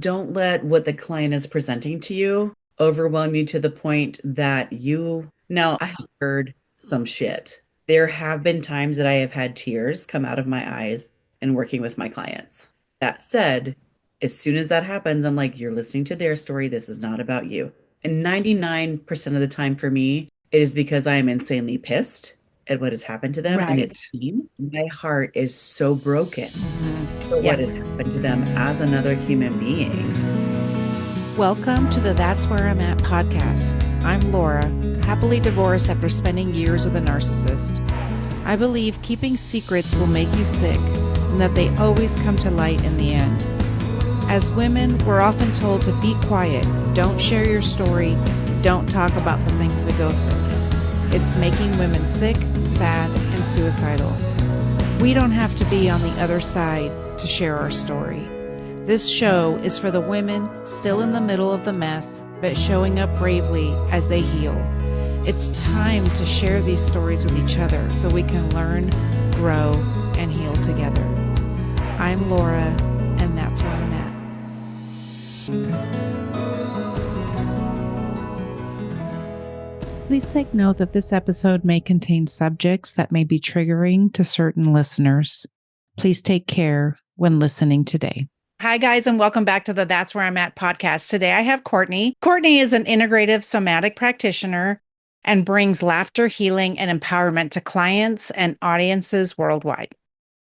Don't let what the client is presenting to you overwhelm you to the point that now I have heard some shit. There have been times that I have had tears come out of my eyes in working with my clients. That said, as soon as that happens, I'm like, you're listening to their story. This is not about you. And 99% of the time for me, it is because I am insanely pissed at what has happened to them. And Right. it's my heart is so broken for Yeah. what has happened to them as another human being. Welcome to the That's Where I'm At podcast. I'm Laura, happily divorced after spending years with a narcissist. I believe keeping secrets will make you sick and that they always come to light in the end. As women, we're often told to be quiet, don't share your story, don't talk about the things we go through. It's making women sick, sad, and suicidal. We don't have to be on the other side to share our story. This show is for the women still in the middle of the mess, but showing up bravely as they heal. It's time to share these stories with each other so we can learn, grow, and heal together. I'm Laura, and that's where I'm at. Please take note that this episode may contain subjects that may be triggering to certain listeners. Please take care when listening today. Hi, guys, and welcome back to the That's Where I'm At podcast. Today I have Courtney. Courtney is an integrative somatic practitioner and brings laughter, healing, and empowerment to clients and audiences worldwide.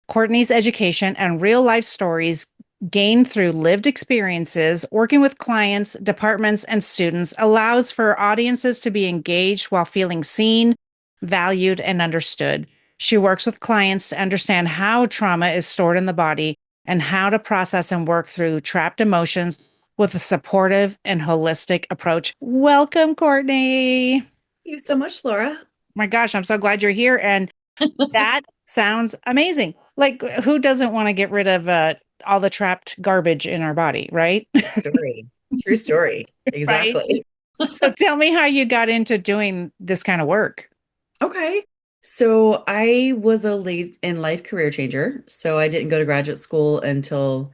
Courtney's education and real life stories gained through lived experiences working with clients, departments, and students allows for audiences to be engaged while feeling seen, valued, and understood. She works with clients to understand how trauma is stored in the body and how to process and work through trapped emotions with a supportive and holistic approach. Welcome, Courtney. Thank you so much, Laura. My gosh, I'm so glad you're here. And that sounds amazing. Like, who doesn't want to get rid of all the trapped garbage in our body, right? Story. True story. Right. Exactly. So tell me how you got into doing this kind of work. Okay. So I was a late in life career changer. So I didn't go to graduate school until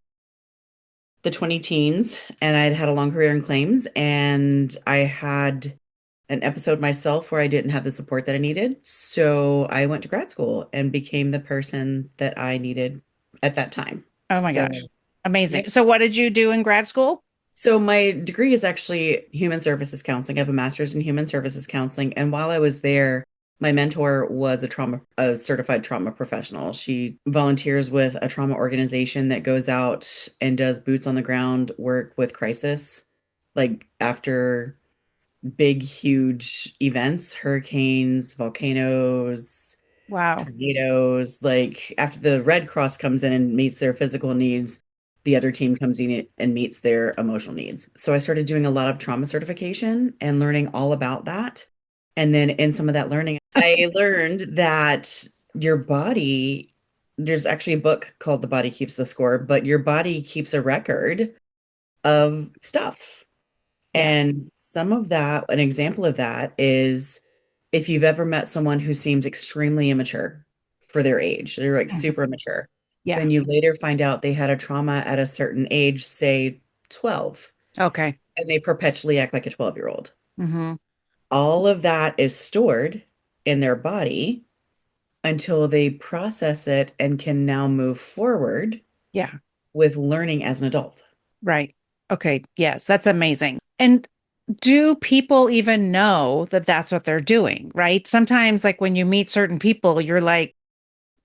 the 20 teens, and I'd had a long career in claims, and I had an episode myself where I didn't have the support that I needed. So I went to grad school and became the person that I needed at that time. Oh my So, gosh. yeah. Amazing. So what did you do in grad school? So my degree is actually human services counseling. I have a master's in human services counseling. And while I was there, my mentor was a certified trauma professional. She volunteers with a trauma organization that goes out and does boots on the ground work with crisis, like after big, huge events, hurricanes, volcanoes, Wow. tornadoes. Like after the Red Cross comes in and meets their physical needs, the other team comes in and meets their emotional needs. So I started doing a lot of trauma certification and learning all about that. And then in some of that learning, I learned that your body, there's actually a book called The Body Keeps the Score, but your body keeps a record of stuff. Yeah. And some of that, an example of that is if you've ever met someone who seems extremely immature for their age, they're like Mhm. super immature, Yeah. then you later find out they had a trauma at a certain age, say 12, Okay. and they perpetually act like a 12-year-old. Mm-hmm. All of that is stored in their body until they process it and can now move forward Yeah. with learning as an adult. Right. Okay. Yes, that's amazing. And do people even know that that's what they're doing? Right. Sometimes, like when you meet certain people, you're like,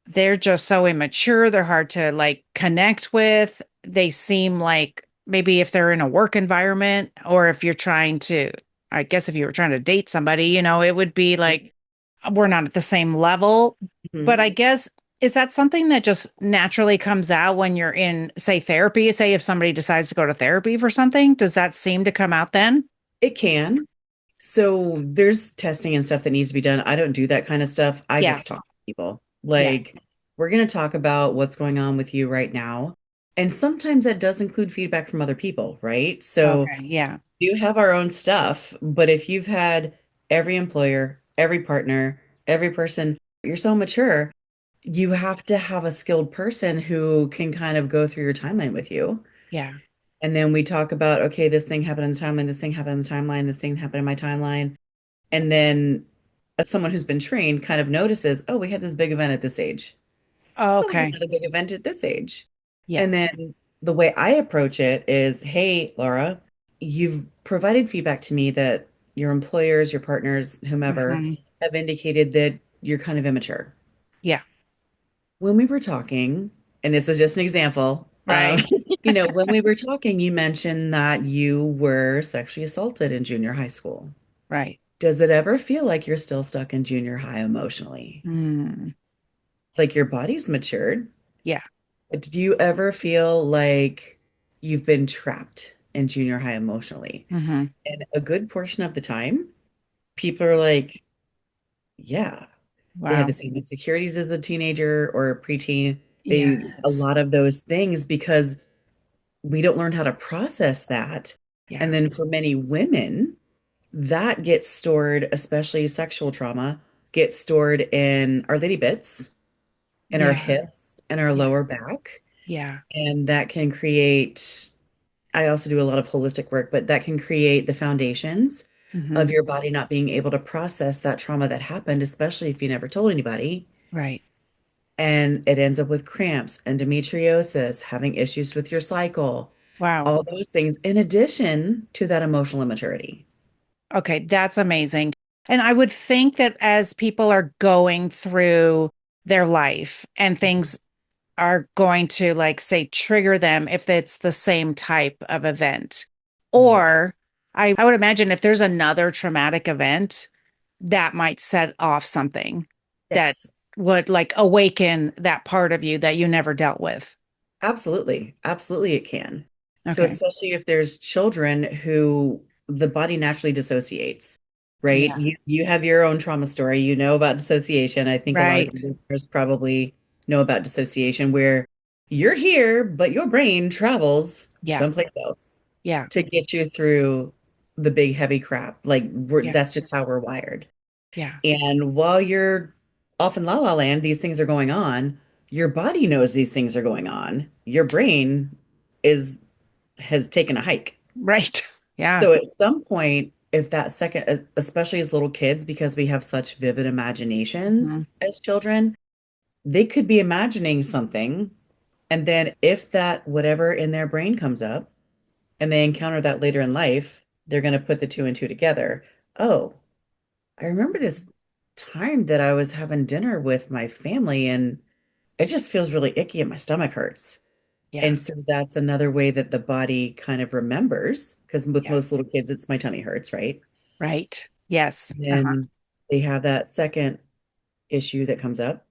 they're just so immature. They're hard to like connect with. They seem like maybe if they're in a work environment or if you're trying to, I guess if you were trying to date somebody, it would be like we're not at the same level. But Mhm. I guess, is that something that just naturally comes out when you're in, say, therapy? Say, if somebody decides to go to therapy for something, does that seem to come out then? It can. So there's testing and stuff that needs to be done. I don't do that kind of stuff. I Yeah. just talk to people. Yeah. Like, we're going to talk about what's going on with you right now. And sometimes that does include feedback from other people, right? So Okay. Yeah. you have our own stuff, but if you've had every employer, every partner, every person, you're so mature, you have to have a skilled person who can kind of go through your timeline with you. Yeah. And then we talk about, okay, this thing happened in the timeline, this thing happened in the timeline, this thing happened in my timeline. And then someone who's been trained kind of notices, oh, we had this big event at this age. Oh, we had Okay. another big event at this age. Yeah. And then the way I approach it is, hey, Laura, you've provided feedback to me that your employers, your partners, whomever, Hmm. have indicated that you're kind of immature. Yeah. When we were talking, and this is just an example, Right. when we were talking, you mentioned that you were sexually assaulted in junior high school. Right. Does it ever feel like you're still stuck in junior high emotionally? Mm. Like your body's matured? Yeah. Do you ever feel like you've been trapped in junior high emotionally? Hmm. And a good portion of the time, people are like, yeah, they had the Wow. same insecurities as a teenager or a preteen. A Yes. lot of those things because we don't learn how to process that. And Yeah. then for many women, that gets stored, especially sexual trauma, gets stored in our lady bits, in our Yeah. hips, and our Yeah. lower back. Yeah. And that can create, I also do a lot of holistic work, but that can create the foundations of Hmm. your body not being able to process that trauma that happened, especially if you never told anybody. Right. And it ends up with cramps, endometriosis, having issues with your cycle, Wow. all those things, in addition to that emotional immaturity. Okay, that's amazing. And I would think that as people are going through their life and things are going to, like, say, trigger them if it's the same type of event. Right. Or I would imagine if there's another traumatic event that might set off something that Yes. would like awaken that part of you that you never dealt with. Absolutely. Absolutely, it can. So, Okay. especially if there's children who the body naturally dissociates, right? Yeah. You have your own trauma story. You know about dissociation. I think a lot of Right. the listeners probably know about dissociation, where you're here, but your brain travels Yeah. someplace else Yeah. to get you through the big, heavy crap. Like, Yeah. that's just how we're wired. Yeah. And while you're off in la la land, these things are going on. Your body knows these things are going on. Your brain is has taken a hike. Right. Yeah. So at some point, if that second, especially as little kids, because we have such vivid imaginations Mhm. as children, they could be imagining something. And then if that whatever in their brain comes up and they encounter that later in life, they're going to put the two and two together. Oh, I remember this time that I was having dinner with my family and it just feels really icky and my stomach hurts. Yeah. And so that's another way that the body kind of remembers, because with Yeah. most little kids, it's my tummy hurts, right? Right. Yes. And Uh-huh. then they have that second issue that comes up,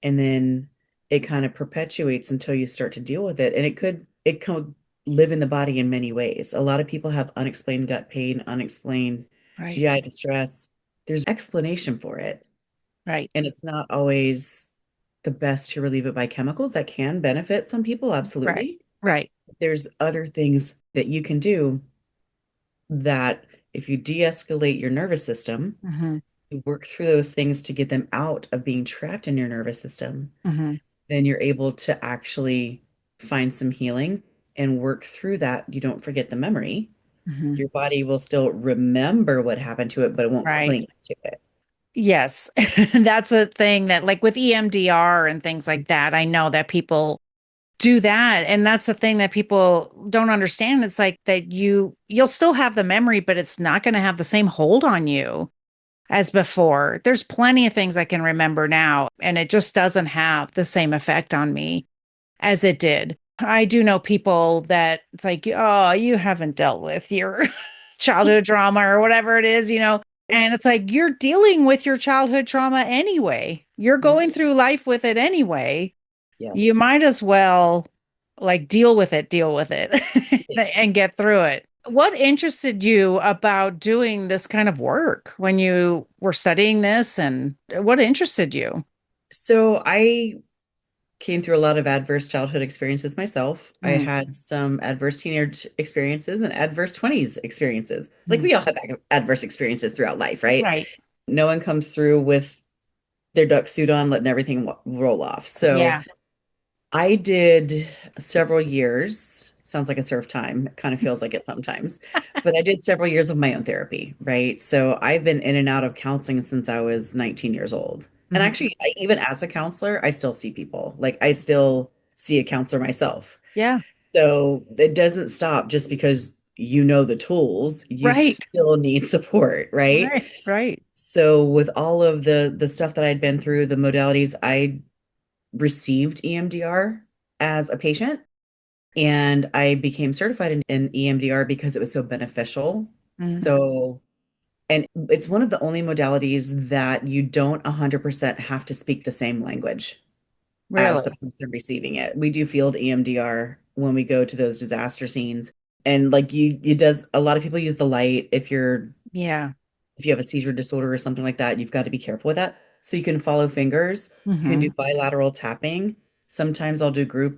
and then it kind of perpetuates until you start to deal with it. And it could live in the body in many ways. A lot of people have unexplained gut pain, unexplained Right. GI distress. There's explanation for it. Right. And it's not always the best to relieve it by chemicals that can benefit some people, Right. absolutely. Right. There's other things that you can do that if you de-escalate your nervous system, Hmm. you work through those things to get them out of being trapped in your nervous system, Hmm. then you're able to actually find some healing and work through that. You don't forget the memory. Hmm. Your body will still remember what happened to it, but it won't Right. cling to it. Yes. That's a thing that, like, with EMDR and things like that, I know that people do that. And that's the thing that people don't understand. It's like that you'll still have the memory, but it's not going to have the same hold on you as before. There's plenty of things I can remember now, and it just doesn't have the same effect on me as it did. I do know people that it's like, oh, you haven't dealt with your childhood trauma or whatever it is, and it's like, you're dealing with your childhood trauma anyway. You're Mhm. going through life with it anyway. You Yes. might as well, like, deal with it Yeah. and get through it. What interested you about doing this kind of work when you were studying this, and what interested you? So I came through a lot of adverse childhood experiences myself. I Mm, had some adverse teenage experiences and adverse 20s experiences. Like mm. we all have adverse experiences throughout life, right? Right. No one comes through with their duck suit on, letting everything roll off. So Yeah. I did several years Sounds like a served time. It kind of feels like it sometimes. But I did several years of my own therapy, right? So I've been in and out of counseling since I was 19 years old. And Mhm. actually, even as a counselor, I still see people. Like I still see a counselor myself. Yeah. So it doesn't stop just because you know the tools, you Right. still need support, right? Right. Right. So with all of the stuff that I'd been through, the modalities, I received EMDR as a patient and I became certified in EMDR because it was so beneficial. Mhm. So, and it's one of the only modalities that you don't 100% have to speak the same language as the Really? person receiving it. We do field EMDR when we go to those disaster scenes. And like you does a lot of people use the light Yeah. if you have a seizure disorder or something like that, you've got to be careful with that. So you can follow fingers, you can do Hmm. bilateral tapping. Sometimes I'll do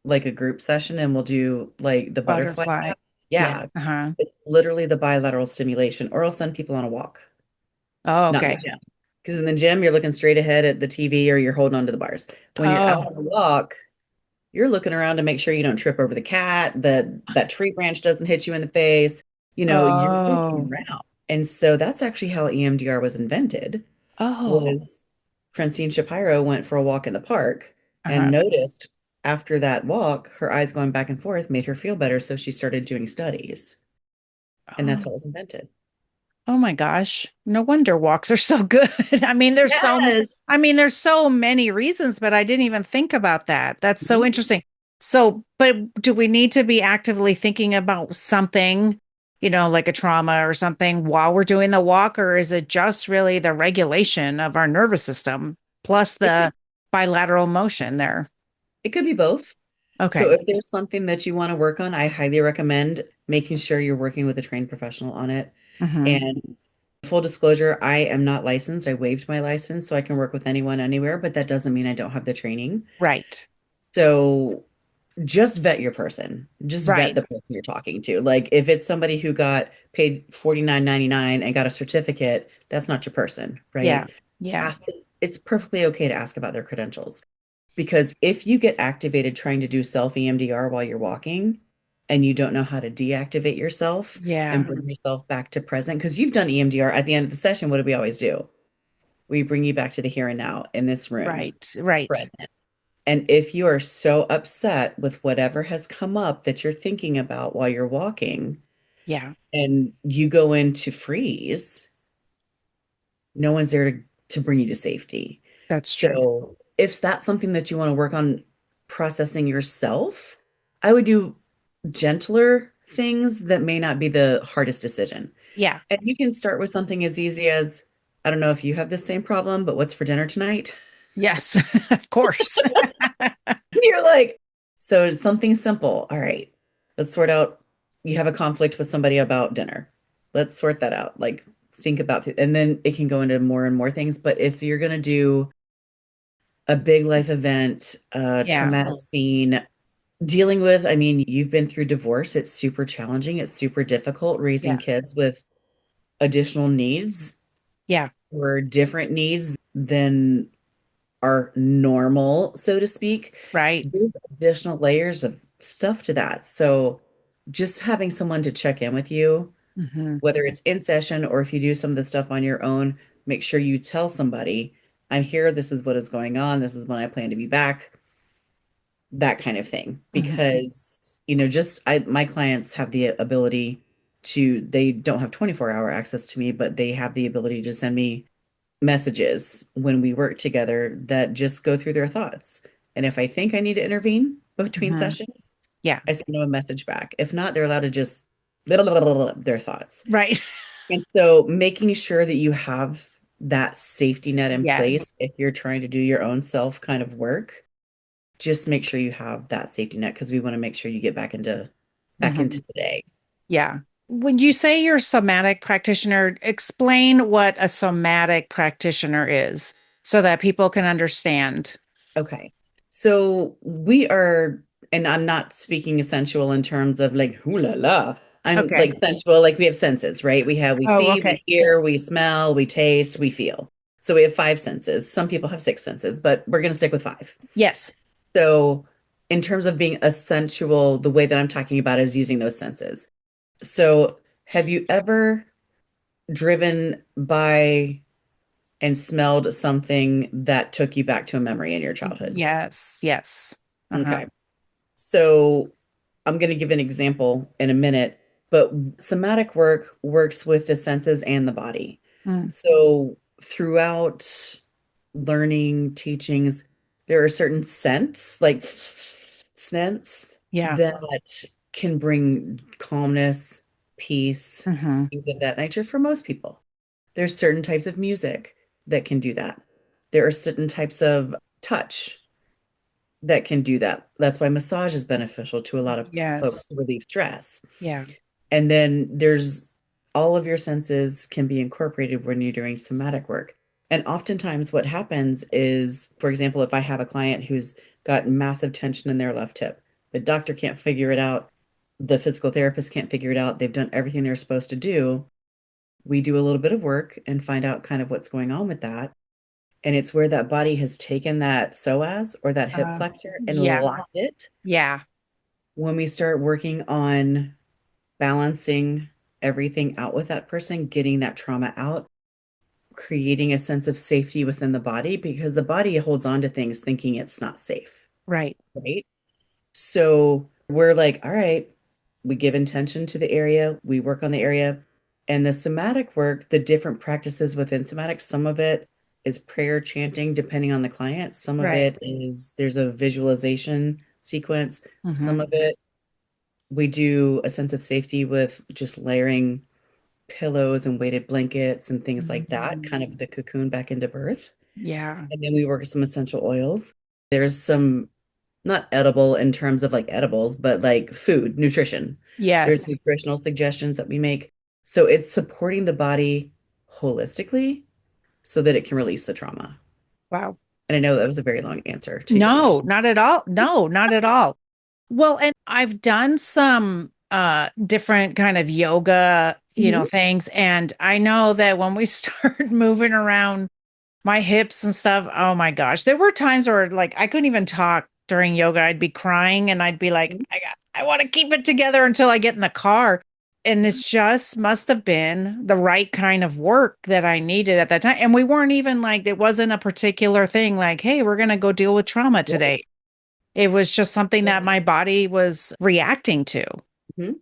like a group session and we'll do like the butterfly Butterfly. tap. Yeah. Yeah, Uh-huh. it's literally the bilateral stimulation, or I'll send people on a walk, Oh, not in the okay. gym. Because in the gym, you're looking straight ahead at the TV or you're holding onto the bars. When you're out Oh. on a walk, you're looking around to make sure you don't trip over the cat, that tree branch doesn't hit you in the face. You're looking Oh. around. And so that's actually how EMDR was invented, Oh. was Francine Shapiro went for a walk in the park and Uh-huh. noticed after that walk, her eyes going back and forth made her feel better. So she started doing studies. And that's Oh. how it was invented. Oh my gosh. No wonder walks are so good. Yes. I mean, there's so many reasons, but I didn't even think about that. That's so Mhm. interesting. So, but do we need to be actively thinking about something, like a trauma or something while we're doing the walk, or is it just really the regulation of our nervous system plus It could, the bilateral motion there? it could be both. So Okay. if there's something that you want to work on, I highly recommend making sure you're working with a trained professional on it. Hmm. And full disclosure, I am not licensed. I waived my license so I can work with anyone anywhere, but that doesn't mean I don't have the training. Right. So just vet your person. Just vet Right. the person you're talking to. Like if it's somebody who got paid 49.99 and got a certificate, that's not your person, Yeah. right? Yeah. Ask, it's perfectly okay to ask about their credentials. Because if you get activated trying to do self EMDR while you're walking and you don't know how to deactivate yourself and Yeah. bring yourself back to present, because you've done EMDR at the end of the session, what do we always do? We bring you back to the here and now in this room, Right. Right. present. And if you are so upset with whatever has come up that you're thinking about while you're walking Yeah. and you go into freeze, no one's there to bring you to safety. That's true. So if that's something that you want to work on processing yourself, I would do gentler things that may not be the hardest decision. Yeah. And you can start with something as easy as, I don't know if you have the same problem, but what's for dinner tonight? Yes, of course. You're like, so it's something simple. All right, let's sort out. You have a conflict with somebody about dinner. Let's sort that out. Like, think about it. And then it can go into more and more things. But if you're going to do a big life event, a Yeah. traumatic scene, dealing with, I mean, you've been through divorce. It's super challenging. It's super difficult raising Yeah. kids with additional needs Yeah. or different needs than are normal, so to speak. Right. There's additional layers of stuff to that. So just having someone to check in with you, Hmm. whether it's in session or if you do some of the stuff on your own, make sure you tell somebody, I'm here, this is what is going on, this is when I plan to be back, that kind of thing. Hmm. Because, just my clients have the ability they don't have 24-hour access to me, but they have the ability to send me messages when we work together that just go through their thoughts. And if I think I need to intervene between Hmm. sessions, Yeah. I send them a message back. If not, they're allowed to just blah, blah, blah, blah, their thoughts. Right. And so making sure that you have that safety net in place Yes. if you're trying to do your own self kind of work, just make sure you have that safety net because we want to make sure you get back into Hmm. today. Yeah. When you say you're a somatic practitioner, explain what a somatic practitioner is so that people can understand. Okay. So we are, and I'm not speaking sensual in terms of like, hoo la la. I'm Okay. like sensual, like we have senses, right? We Oh, see, we okay. hear, we smell, we taste, we feel. So we have five senses. Some people have six senses, but we're going to stick with five. Yes. So in terms of being a sensual, the way that I'm talking about is using those senses. So, have you ever driven by and smelled something that took you back to a memory in your childhood? Yes. Yes. Uh-huh. Okay. So, I'm going to give an example in a minute, but somatic work works with the senses and the body. Mm. So, throughout learning teachings, there are certain scents, like scents, Yeah. that can bring calmness, peace, Mm-hmm. things of that nature for most people. There's certain types of music that can do that. There are certain types of touch that can do that. That's why massage is beneficial to a lot of folks Yes. to relieve stress. Yeah. And then there's all of your senses can be incorporated when you're doing somatic work. And oftentimes, what happens is, for example, if I have a client who's got massive tension in their left hip, the doctor can't figure it out, the physical therapist can't figure it out, they've done everything they're supposed to do. We do a little bit of work and find out kind of what's going on with that. And it's where that body has taken that psoas or that hip Uh, flexor and yeah. locked it. Yeah. When we start working on balancing everything out with that person, getting that trauma out, creating a sense of safety within the body because the body holds on to things thinking it's not safe, Right. right? So we're like, all right, we give intention to the area, we work on the area. And the somatic work, the different practices within somatic, some of it is prayer chanting, depending on the client. Some of Right. it is there's a visualization sequence. Mm-hmm. Some of it we do a sense of safety with just layering pillows and weighted blankets and things like that, kind of Mm. the cocoon back into birth. Yeah. And then we work with some essential oils. There's some not edible in terms of like edibles, but like food, nutrition. There's Yes. nutritional suggestions that we make. So it's supporting the body holistically so that it can release the trauma. Wow. And I know that was a very long answer to your No, question. not at all. No, not at all. Well, and I've done some different kind of yoga, Mhm. things, and I know that when we start moving around my hips and stuff, oh my gosh, there were times where like I couldn't even talk during yoga. I'd be crying and I'd be like, I want to keep it together until I get in the car. And it's just must have been the right kind of work that I needed at that time. And we weren't even like, it wasn't a particular thing like, hey, we're going to go deal with trauma Yeah. today. It was just something Yeah. that my body was reacting to. Mhm.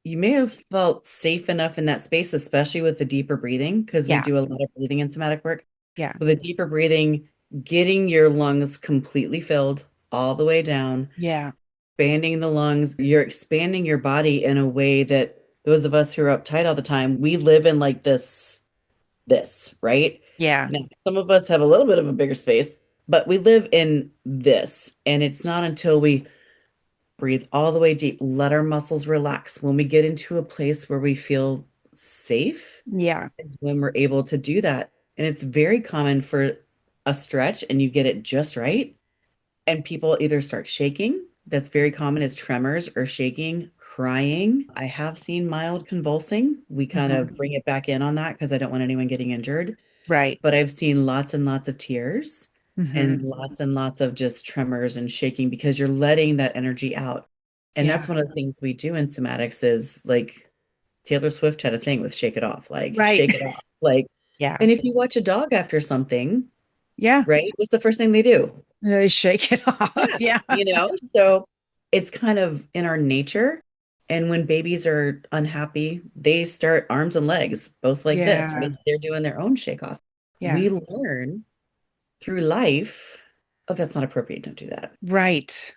You may have felt safe enough in that space, especially with the deeper breathing, because we Yeah. do a lot of breathing in somatic work. Yeah. With the deeper breathing, getting your lungs completely filled all the way down, Yeah. expanding the lungs, you're expanding your body in a way that those of us who are uptight all the time, we live in like this, right? Yeah. Now, some of us have a little bit of a bigger space, but we live in this. And it's not until we breathe all the way deep, let our muscles relax. When we get into a place where we feel safe, Yeah. it's when we're able to do that. And it's very common for a stretch and you get it just right. And people either start shaking. That's very common as tremors or shaking, crying. I have seen mild convulsing. We kind of Mhm. bring it back in on that because I don't want anyone getting injured. Right. But I've seen lots and lots of tears Hmm. and lots of just tremors and shaking because you're letting that energy out. And that's Yeah. one of the things we do in somatics is like Taylor Swift had a thing with shake it off, like Right. shake it off. Like, Yeah. and if you watch a dog after something, Yeah. right, what's the first thing they do? They shake it Yeah, off. Yeah. so it's kind of in our nature. And when babies are unhappy, they start arms and legs, both like this, Yeah. right? They're doing their own shake off. Yeah. We learn through life, oh, that's not appropriate. Don't do that. Right.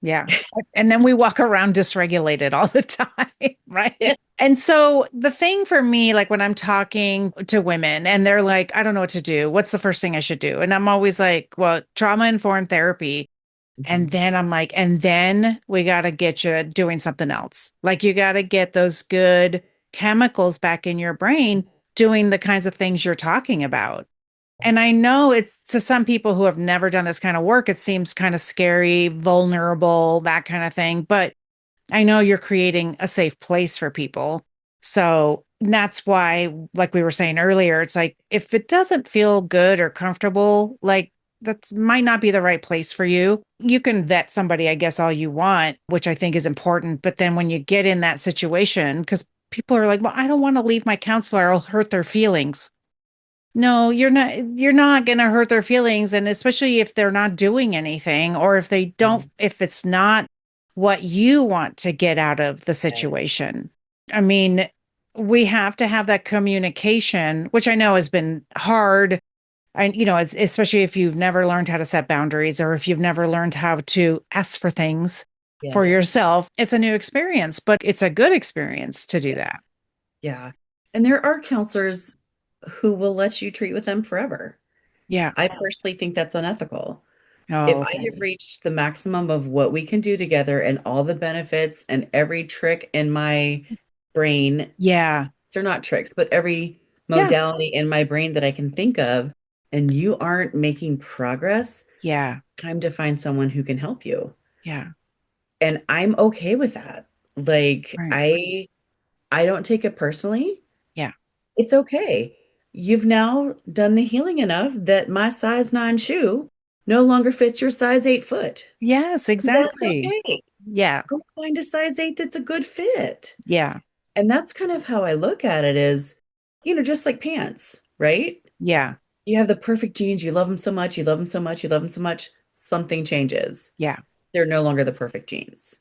Yeah. And then we walk around dysregulated all the time. Yeah. Right. And so the thing for me, like when I'm talking to women and they're like, I don't know what to do. What's the first thing I should do? And I'm always like, well, trauma informed therapy. And Mhm. then I'm like, and then we got to get you doing something else. Like you got to get those good chemicals back in your brain doing the kinds of things you're talking about. And I know it's to some people who have never done this kind of work, it seems kind of scary, vulnerable, that kind of thing. But I know you're creating a safe place for people. So that's why, like we were saying earlier, it's like if it doesn't feel good or comfortable, like that's might not be the right place for you. You can vet somebody, I guess, all you want, which I think is important. But then when you get in that situation, because people are like, well, I don't want to leave my counselor, I'll hurt their feelings. No, you're not going to hurt their feelings. And especially if they're not doing anything, or if they don't, Mhm. if it's not what you want to get out of the Right. situation. I mean, we have to have that communication, which I know has been hard. And, especially if you've never learned how to set boundaries, or if you've never learned how to ask for things for Yes. yourself, it's a new experience, but it's a good experience to do Yeah. that. Yeah. And there are counselors who will let you treat with them forever. Yeah. I personally think that's unethical. Oh, If I okay. have reached the maximum of what we can do together and all the benefits and every trick in my brain, Yeah. they're not tricks, but every Yeah. modality in my brain that I can think of, and you aren't making progress, Yeah. time to find someone who can help you. Yeah. And I'm okay with that. Like Right. I don't take it personally. Yeah. It's okay. You've now done the healing enough that my size 9 shoe no longer fits your size 8 foot. Yes, That's exactly. okay. Yeah. Go find a size 8 that's a good fit. Yeah. And that's kind of how I look at it is, just like pants, right? Yeah. You have the perfect jeans, you love them so much, you love them so much, you love them so much, something changes. Yeah. They're no longer the perfect jeans.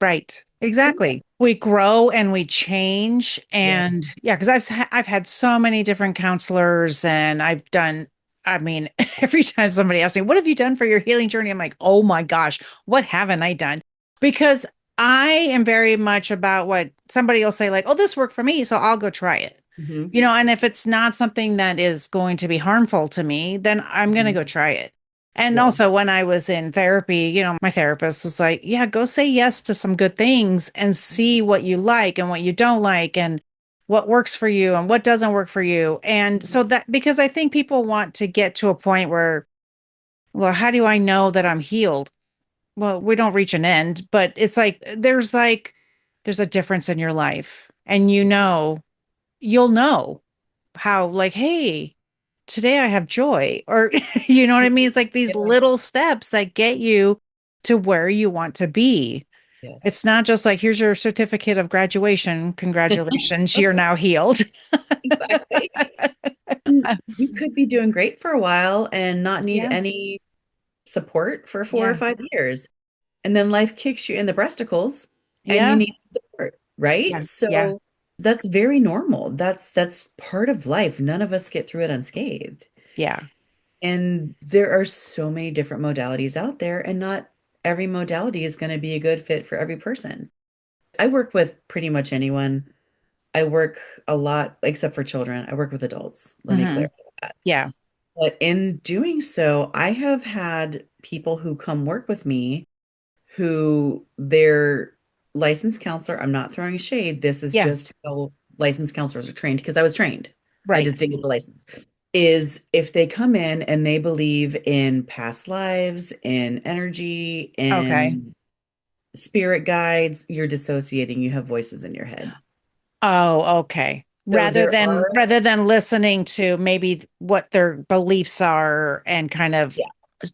Right. Exactly. We grow and we change. And Yes. yeah, because I've had so many different counselors, and I mean, every time somebody asks me, what have you done for your healing journey? I'm like, oh my gosh, what haven't I done? Because I am very much about what somebody will say, like, oh, this worked for me, so I'll go try it. Hmm. And if it's not something that is going to be harmful to me, then I'm going to go Hmm. try it. And Yeah. also, when I was in therapy, my therapist was like, yeah, go say yes to some good things and see what you like and what you don't like, and what works for you and what doesn't work for you. And so that, because I think people want to get to a point where, well, how do I know that I'm healed? Well, we don't reach an end, but it's there's a difference in your life, and you'll know how, like, hey, today I have joy, or you know what I mean? It's like these Yeah. little steps that get you to where you want to be. It's Yes. not just like, here's your certificate of graduation. Congratulations, you're now healed. Exactly. And you could be doing great for a while and not need Yeah. any support for 4 or 5 years. And then life kicks you in the breasticles and you Yeah. need support, right? Yeah. Yeah. So that's very normal. That's part of life. None of us get through it unscathed. Yeah. And there are so many different modalities out there, and not every modality is going to be a good fit for every person. I work with pretty much anyone. I work a lot, except for children. I work with adults. Let me Hmm. clarify that. Yeah. But in doing so, I have had people who come work with me who their licensed counselor, I'm not throwing shade. This is Yeah. just how licensed counselors are trained because I was trained. I Right. just didn't get the license. Is if they come in and they believe in past lives, in energy, Okay. in spirit guides, you're dissociating. You have voices in your head. Oh, okay. So Rather there than are, rather than listening to maybe what their beliefs are and kind of yeah,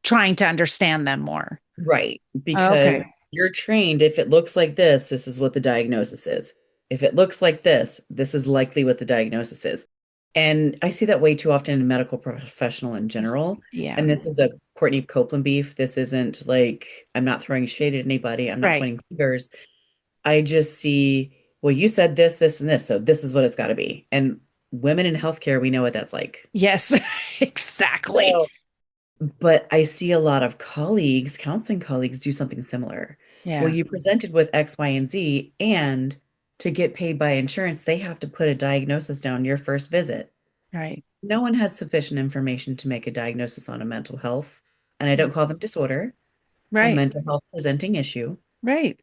trying to understand them more. right. Because Okay. you're trained, if it looks like this is what the diagnosis is. If it looks like this is likely what the diagnosis is. And I see that way too often in medical professional in general. Yeah. And this is a Courtney Copeland beef. This isn't like I'm not throwing shade at anybody. I'm not Right. pointing fingers. I just see, well, you said this, this, and this, so this is what it's got to be. And women in healthcare, we know what that's like. Yes, exactly. So, but I see a lot of colleagues, counseling colleagues, do something similar. Well, Yeah. you presented with X, Y, and Z, and to get paid by insurance, they have to put a diagnosis down your first visit. Right. No one has sufficient information to make a diagnosis on a mental health, and I don't call them disorder, a Right. mental health presenting issue Right.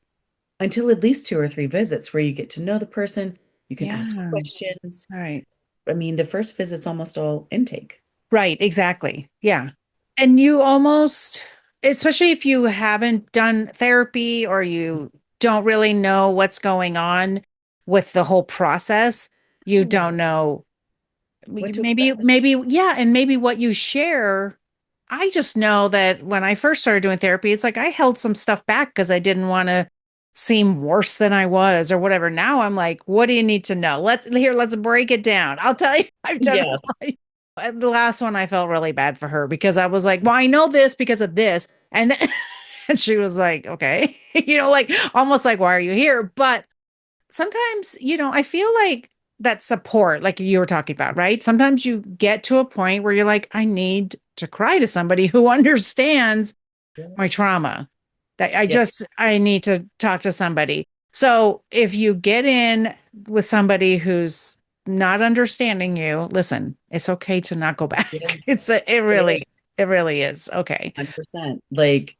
until at least 2 or 3 visits where you get to know the person, you can ask Yeah. questions. Right. I mean, the first visit's almost all intake. Right. Exactly. Yeah. And you almost, especially if you haven't done therapy or you don't really know what's going on with the whole process, you Yeah. don't know What to maybe, expect. maybe, yeah. And maybe what you share, I just know that when I first started doing therapy, it's like I held some stuff back because I didn't want to seem worse than I was or whatever. Now I'm like, what do you need to know? Let's break it down. I'll tell you, I've done a Yes. lot. The last one I felt really bad for her because I was like, well, I know this because of this. And then, and she was like, okay, like almost like, why are you here? But sometimes, I feel like that support, like you were talking about, right? Sometimes you get to a point where you're like, I need to cry to somebody who understands my trauma. That Yes. I need to talk to somebody. So if you get in with somebody who's not understanding you, listen, it's okay to not go back. Yes. It It really is okay. 100%. Like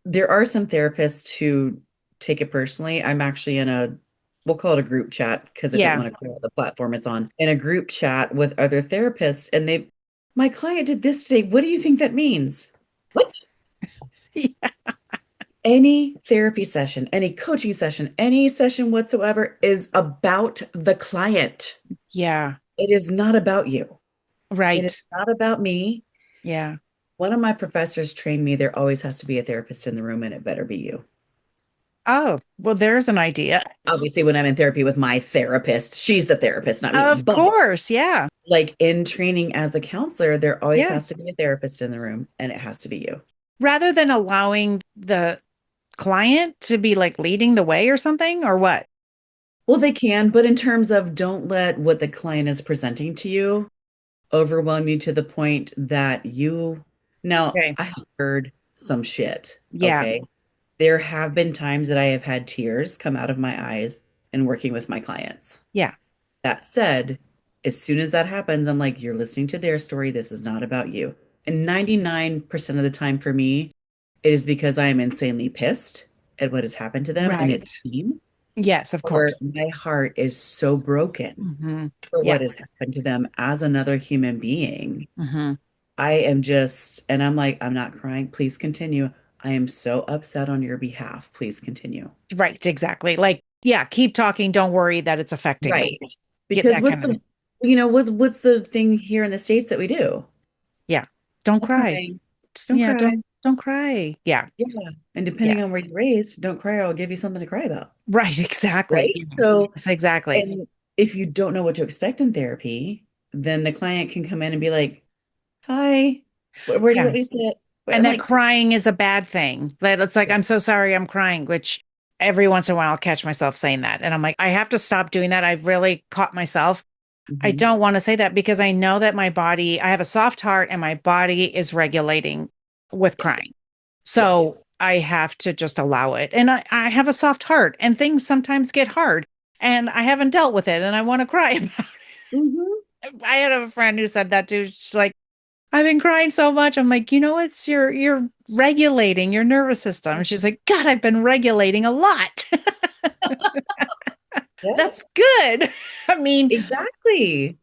there are some therapists who take it personally. I'm actually in we'll call it a group chat because I don't Yeah. want to call it the platform it's on, in a group chat with other therapists. And my client did this today. What do you think that means? What? Any therapy session, any coaching session, any session whatsoever is about the client. Yeah. It is not about you. It is Right. not about me. Yeah. One of my professors trained me there always has to be a therapist in the room, and it better be you. Oh, well, there's an idea. Obviously, when I'm in therapy with my therapist, she's the therapist, not me. Of But course. Yeah. like in training as a counselor, there always Yeah. has to be a therapist in the room, and it has to be you. Rather than allowing the client to be like leading the way or something or what? Well, they can, but in terms of don't let what the client is presenting to you overwhelm you to the point that now Okay. I have heard some shit. Yeah. Okay. There have been times that I have had tears come out of my eyes in working with my clients. Yeah. That said, as soon as that happens, I'm like, you're listening to their story. This is not about you. And 99% of the time for me, it is because I am insanely pissed at what has happened to them and Right. its team, Yes, of or course. my heart is so broken for Yeah. what has happened to them as another human being. hmm I am just, and I'm like, I'm not crying. Please continue. I am so upset on your behalf. Please continue. Right. Exactly. Like, yeah, keep talking. Don't worry that it's affecting me. Right. Get Because that kind of thing. what's the thing here in the States that we do? Yeah. Don't Stop cry. crying. Just, Don't yeah. cry. Don't cry. Yeah. Yeah. And Yeah. depending on where you're raised, don't cry or I'll give you something to cry about. Right. Exactly. Right. Yeah. So, Yes, exactly. and if you don't know what to expect in therapy, then the client can come in and be like, hi, where do you Yeah. want me to sit? I'm And that like, crying is a bad thing. That it's like, I'm so sorry I'm crying, which every once in a while I'll catch myself saying that. And I'm like, I have to stop doing that. I've really caught myself. I mhm, don't want to say that because I know that my body, I have a soft heart and my body is regulating with crying. yes. So I have to just allow it. And I have a soft heart and things sometimes get hard and I haven't dealt with it and I want to cry about Hmm. it. I had a friend who said that too. She's like, I've been crying so much. I'm like, it's you're regulating your nervous system. And she's like, God, I've been regulating a lot. Yes, That's good. I mean, exactly.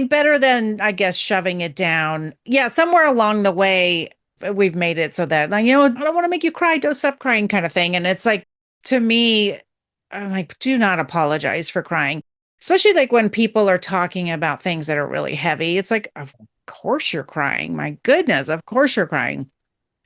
better than I guess shoving it down. Yeah, somewhere along the way, we've made it so that like, I don't want to make you cry, don't stop crying kind of thing. And it's like to me, I'm like, do not apologize for crying. Especially like when people are talking about things that are really heavy. It's like, of course you're crying. My goodness, of course you're crying.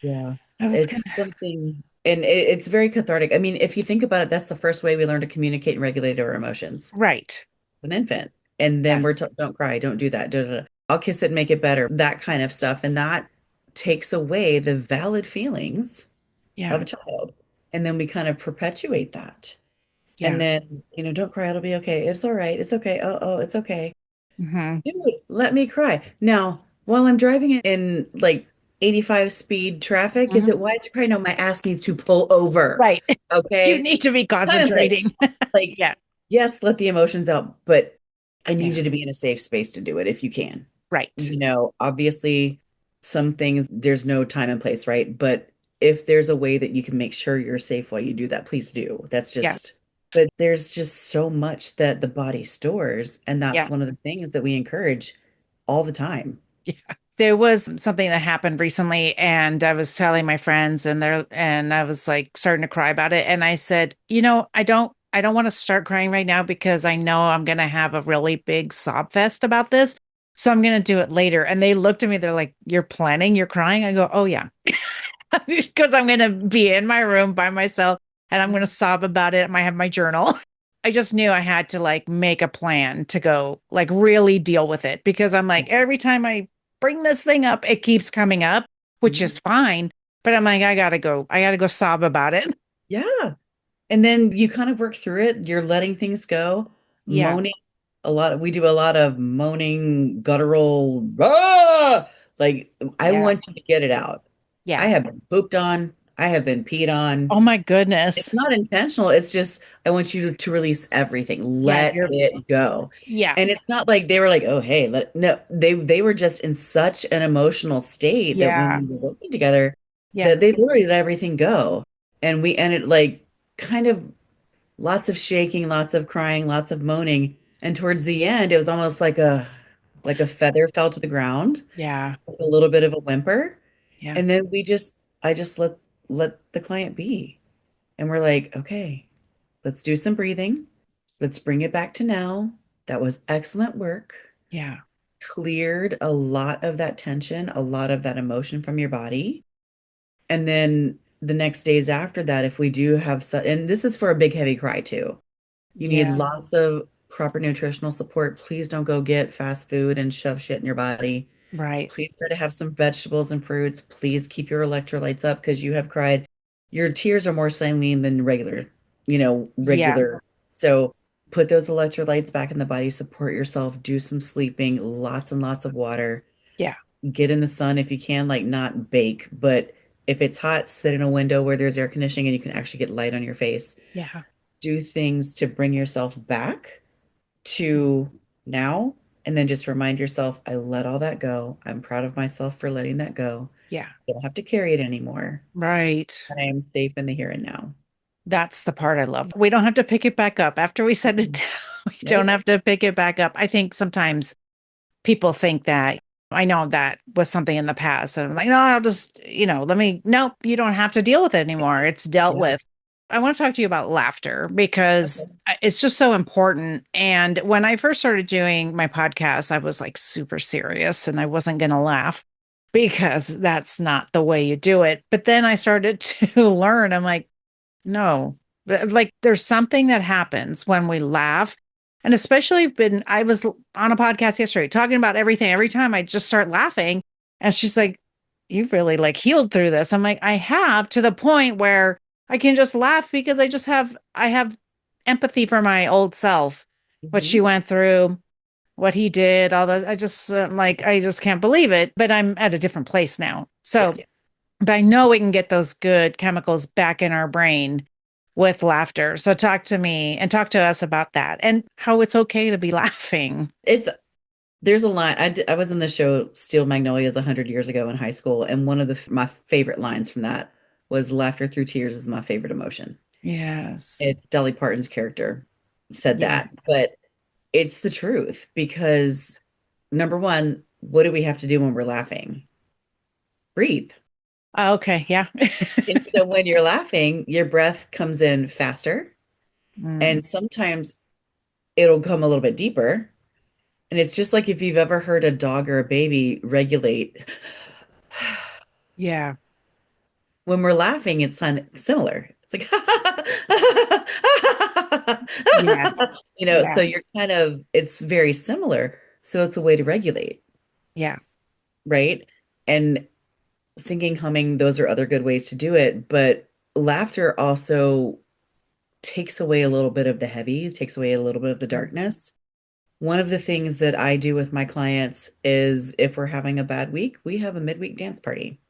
Yeah. I was It's gonna something, and it's very cathartic. I mean, if you think about it, that's the first way we learn to communicate and regulate our emotions. right. An infant. And then Yeah. we're told, don't cry, don't do that. Da, da, da. I'll kiss it and make it better. That kind of stuff. And that takes away the valid feelings of Yeah. a child. And then we kind of perpetuate that. And Yeah. then, don't cry, it'll be okay. It's all right. It's okay. Oh, it's okay. hmm Dude, let me cry. Now, while I'm driving in like 85 speed traffic, is hmm it wise to cry? No, my ass needs to pull over. Right. You Okay. need to be Time and place. concentrating. Like, Yeah. yes, let the emotions out, but I need Yeah. you to be in a safe space to do it if you can. Right. Obviously, some things there's no time and place, right? But if there's a way that you can make sure you're safe while you do that, please do. Yeah. But there's just so much that the body stores, and that's Yeah. one of the things that we encourage all the time. Yeah. There was something that happened recently and I was telling my friends and I was like starting to cry about it. And I said, I don't want to start crying right now because I know I'm gonna have a really big sob fest about this. So I'm going to do it later. And they looked at me, they're like, "You're planning, you're crying?" I go, "Oh, yeah." Because I'm going to be in my room by myself and I'm going to sob about it. I might have my journal. I just knew I had to like make a plan to go like really deal with it because I'm like, every time I bring this thing up, it keeps coming up, which Mhm. is fine. But I'm like, I got to go sob about it. Yeah. And then you kind of work through it. You're letting things go, Yeah. moaning we do a lot of moaning, guttural, ah! Like I Yeah. want you to get it out. I Yeah. have been pooped on. I have been peed on. Oh my It's goodness. not intentional. It's just I want you to release everything. Yeah. Let it go. Yeah. And it's not like they were like, oh, hey, no, they were just in such an emotional state that when Yeah. we were working together, Yeah. that they literally let everything go. And we ended like kind of lots of shaking, lots of crying, lots of moaning. And towards the end, it was almost like a feather fell to the ground, Yeah. a little bit of a whimper. Yeah. And then I just let the client be. And we're like, okay, let's do some breathing. Let's bring it back to now. That was excellent work. Yeah. Cleared a lot of that tension, a lot of that emotion from your body. And then the next days after that, if we do have, and this is for a big, heavy cry too, you need Yeah. lots of proper nutritional support. Please don't go get fast food and shove shit in your body. Right. Please try to have some vegetables and fruits. Please keep your electrolytes up because you have cried. Your tears are more saline than Yeah. regular. So put those electrolytes back in the body, support yourself, do some sleeping, lots and lots of water. Yeah. Get in the sun if you can, like not bake, but if it's hot, sit in a window where there's air conditioning and you can actually get light on your face. Yeah. Do things to bring yourself back to now, and then just remind yourself, I let all that go. I'm proud of myself for letting that go. Yeah. I don't have to carry it anymore. Right. And I am safe in the here and now. That's the part I love. We don't have to pick it back up after we set it Mhm. down. We don't Nope. have to pick it back up. I think sometimes people think that I know that was something in the past. And I'm like, no, I'll just, nope, you don't have to deal with it anymore. It's dealt Yep. with. I want to talk to you about laughter because Okay. it's just so important. And when I first started doing my podcast, I was like super serious and I wasn't going to laugh because that's not the way you do it. But then I started to learn, I'm like, no, like there's something that happens when we laugh. And especially I was on a podcast yesterday talking about everything. Every time I just start laughing, and she's like, "You've really like healed through this." I'm like, I have, to the point where I can just laugh because I have empathy for my old self, what she Mhm. went through, what he did, all those. I just like, I just can't believe it. But I'm at a different place now. So Yes. but I know we can get those good chemicals back in our brain with laughter. So talk to me and talk to us about that and how it's okay to be laughing. It's there's a line. I was in the show Steel Magnolias 100 years ago in high school, and one of my favorite lines from that was laughter through tears is my favorite emotion. Yes. Dolly Parton's character said Yeah. that, but it's the truth because number one, what do we have to do when we're laughing? Breathe. Okay. Yeah. And so when you're laughing, your breath comes in faster, Mm, and sometimes it'll come a little bit deeper. And it's just like if you've ever heard a dog or a baby regulate. yeah. When we're laughing, it's similar. It's like, Yeah. so Yeah. you're it's very similar. So it's a way to regulate, Yeah. right? And singing, humming, those are other good ways to do it. But laughter also takes away a little bit of the heavy, takes away a little bit of the darkness. One of the things that I do with my clients is if we're having a bad week, we have a midweek dance party.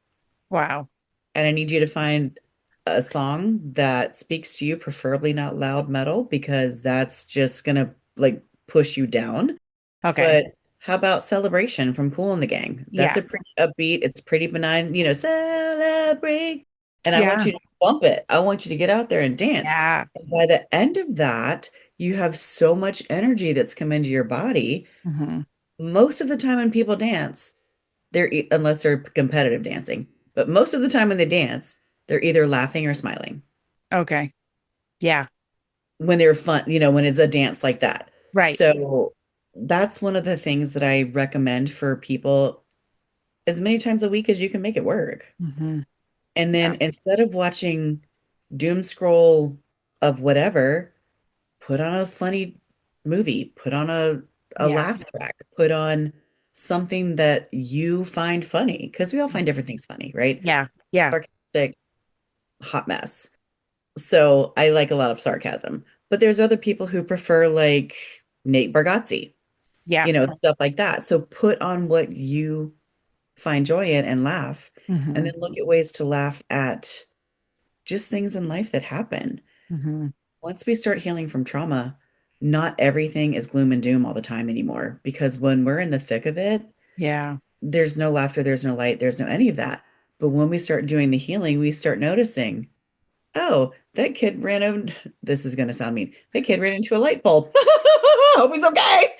Wow. And I need you to find a song that speaks to you, preferably not loud metal, because that's just gonna like push you down. Okay. But how about Celebration from Kool and the Gang? That's Yeah. a pretty upbeat, it's pretty benign, celebrate. And I want Yeah. you to bump it. I want you to get out there and dance. Yeah. And by the end of that, you have so much energy that's come into your body. Hmm. Most of the time when people dance, unless they're competitive dancing, but most of the time when they dance, they're either laughing or smiling Okay. Yeah. when they're fun, when it's a dance like that. Right. So that's one of the things that I recommend for people as many times a week as you can make it work. Hmm. And Yeah. then instead of watching doom scroll of whatever, put on a funny movie, put on a Yeah. laugh track, put on something that you find funny, because we all find different things funny, right? Yeah. Yeah. Sarcastic, hot mess. So I like a lot of sarcasm. But there's other people who prefer like Nate Bargatze, Yeah. stuff like that. So put on what you find joy in and laugh, and Hmm. then look at ways to laugh at just things in life that happen. Hmm. Once we start healing from trauma, not everything is gloom and doom all the time anymore, because when we're in the thick of it, Yeah. there's no laughter, there's no light, there's no any of that. But when we start doing the healing, we start noticing, oh, that kid ran over. This is going to sound mean. That kid ran into a light bulb. Hope he's okay.